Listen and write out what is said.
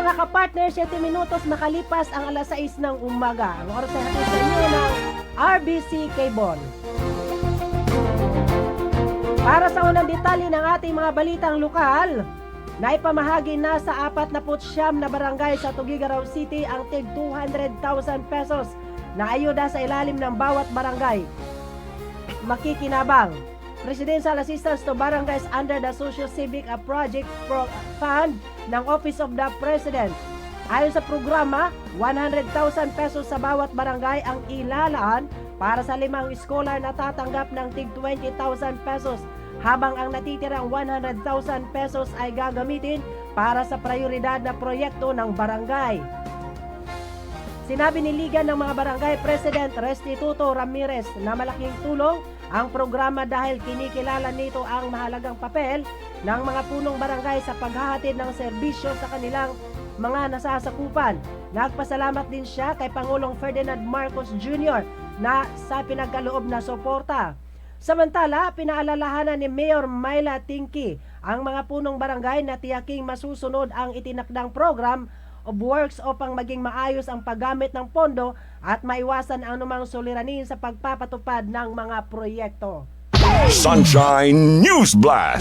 mga kapartner, 7 minutos makalipas ang alas 6 ng umaga. Ang oras ay hatid sa inyo ng RBC Cable. Para sa unang detalye ng ating mga balitang lokal, naipamahagi na sa 49 na barangay sa Tuguegarao City ang tig 200,000 pesos na ayuda sa ilalim ng bawat barangay. Makikinabang. Presidential Assistance to Barangays under the Social Civic Project Fund ng Office of the President. Ayon sa programa, 100,000 pesos sa bawat barangay ang ilalaan para sa 5 scholar na tatanggap ng tig 20,000 pesos, habang ang natitirang 100,000 pesos ay gagamitin para sa prioridad na proyekto ng barangay. Sinabi ni Liga ng mga Barangay President Restituto Ramirez na malaking tulong ang programa dahil kinikilala nito ang mahalagang papel ng mga punong barangay sa paghahatid ng serbisyo sa kanilang mga nasasakupan. Nagpasalamat din siya kay Pangulong Ferdinand Marcos Jr. na sa pinagkaloob na suporta. Samantala, pinaalalahanan ni Mayor Myla Tingki ang mga punong barangay na tiyaking masusunod ang itinakdang program of works upang maging maayos ang paggamit ng pondo at maiwasan ang anumang suliranin sa pagpapatupad ng mga proyekto. Sunshine News Blast.